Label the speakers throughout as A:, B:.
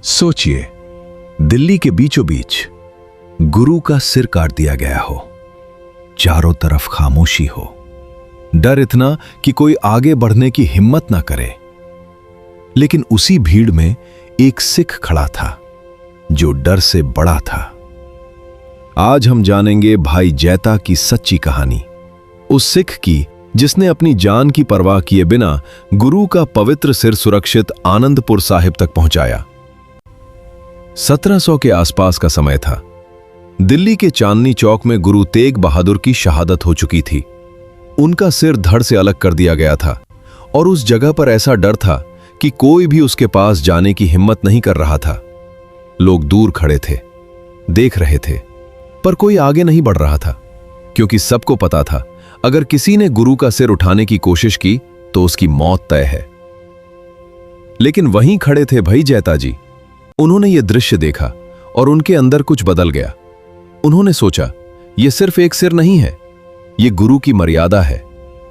A: सोचिए, दिल्ली के बीचों बीच गुरु का सिर काट दिया गया हो, चारों तरफ खामोशी हो, डर इतना कि कोई आगे बढ़ने की हिम्मत ना करे। लेकिन उसी भीड़ में एक सिख खड़ा था जो डर से बड़ा था। आज हम जानेंगे भाई जैता की सच्ची कहानी, उस सिख की जिसने अपनी जान की परवाह किए बिना गुरु का पवित्र सिर सुरक्षित आनंदपुर साहिब तक पहुंचाया। 1700 के आसपास का समय था। दिल्ली के चांदनी चौक में गुरु तेग बहादुर की शहादत हो चुकी थी। उनका सिर धड़ से अलग कर दिया गया था और उस जगह पर ऐसा डर था कि कोई भी उसके पास जाने की हिम्मत नहीं कर रहा था। लोग दूर खड़े थे, देख रहे थे, पर कोई आगे नहीं बढ़ रहा था, क्योंकि सबको पता था अगर किसी ने गुरु का सिर उठाने की कोशिश की तो उसकी मौत तय है। लेकिन वहीं खड़े थे भाई जैता जी। उन्होंने यह दृश्य देखा और उनके अंदर कुछ बदल गया। उन्होंने सोचा, यह सिर्फ एक सिर नहीं है, यह गुरु की मर्यादा है,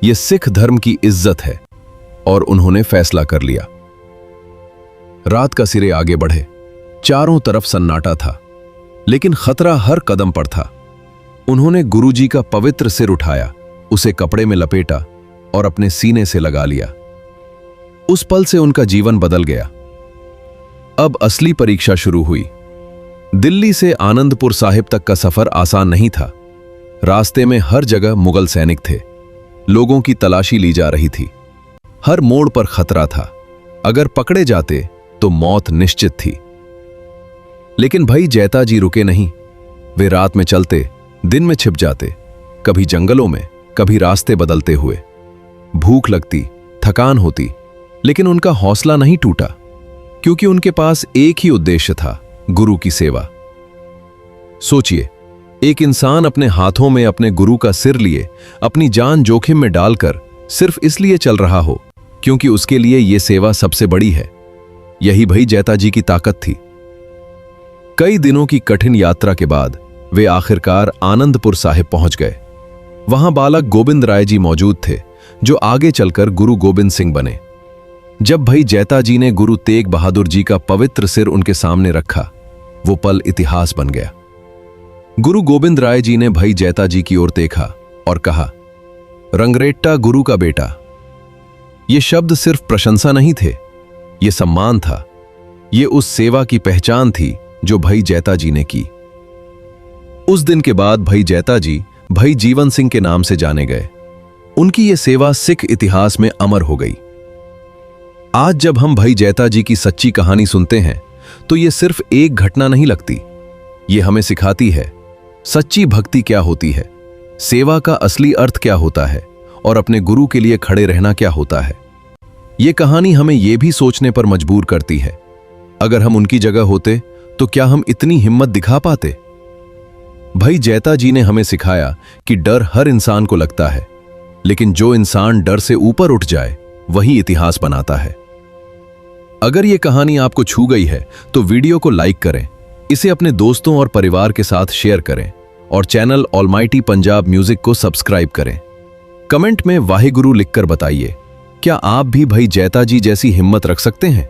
A: यह सिख धर्म की इज्जत है। और उन्होंने फैसला कर लिया। रात का सिरे आगे बढ़े, चारों तरफ सन्नाटा था, लेकिन खतरा हर कदम पर था। उन्होंने गुरु जी का पवित्र सिर उठाया, उसे कपड़े में लपेटा और अपने सीने से लगा लिया। उस पल से उनका जीवन बदल गया। अब असली परीक्षा शुरू हुई। दिल्ली से आनंदपुर साहिब तक का सफर आसान नहीं था। रास्ते में हर जगह मुगल सैनिक थे, लोगों की तलाशी ली जा रही थी। हर मोड़ पर खतरा था, अगर पकड़े जाते तो मौत निश्चित थी। लेकिन भाई जैता जी रुके नहीं। वे रात में चलते, दिन में छिप जाते, कभी जंगलों में, कभी रास्ते बदलते हुए। भूख लगती, थकान होती, लेकिन उनका हौसला नहीं टूटा, क्योंकि उनके पास एक ही उद्देश्य था, गुरु की सेवा। सोचिए, एक इंसान अपने हाथों में अपने गुरु का सिर लिए अपनी जान जोखिम में डालकर सिर्फ इसलिए चल रहा हो क्योंकि उसके लिए यह सेवा सबसे बड़ी है। यही भाई जैता जी की ताकत थी। कई दिनों की कठिन यात्रा के बाद वे आखिरकार आनंदपुर साहिब पहुंच गए। वहां बालक गोविंद राय जी मौजूद थे, जो आगे चलकर गुरु गोविंद सिंह बने। जब भाई जैता जी ने गुरु तेग बहादुर जी का पवित्र सिर उनके सामने रखा, वो पल इतिहास बन गया। गुरु गोविंद राय जी ने भाई जैता जी की ओर देखा और कहा, रंगरेट्टा गुरु का बेटा। ये शब्द सिर्फ प्रशंसा नहीं थे, ये सम्मान था। ये उस सेवा की पहचान थी जो भाई जैता जी ने की। उस दिन के बाद भाई जैता जी भाई जीवन सिंह के नाम से जाने गए। उनकी ये सेवा सिख इतिहास में अमर हो गई। आज जब हम भाई जैता जी की सच्ची कहानी सुनते हैं तो ये सिर्फ एक घटना नहीं लगती। ये हमें सिखाती है सच्ची भक्ति क्या होती है, सेवा का असली अर्थ क्या होता है और अपने गुरु के लिए खड़े रहना क्या होता है। ये कहानी हमें यह भी सोचने पर मजबूर करती है, अगर हम उनकी जगह होते तो क्या हम इतनी हिम्मत दिखा पाते। भाई जैता जी ने हमें सिखाया कि डर हर इंसान को लगता है, लेकिन जो इंसान डर से ऊपर उठ जाए वही इतिहास बनाता है। अगर यह कहानी आपको छू गई है तो वीडियो को लाइक करें, इसे अपने दोस्तों और परिवार के साथ शेयर करें और चैनल ऑलमाइटी पंजाब म्यूजिक को सब्सक्राइब करें। कमेंट में वाहिगुरु लिखकर बताइए, क्या आप भी भाई जैता जी जैसी हिम्मत रख सकते हैं।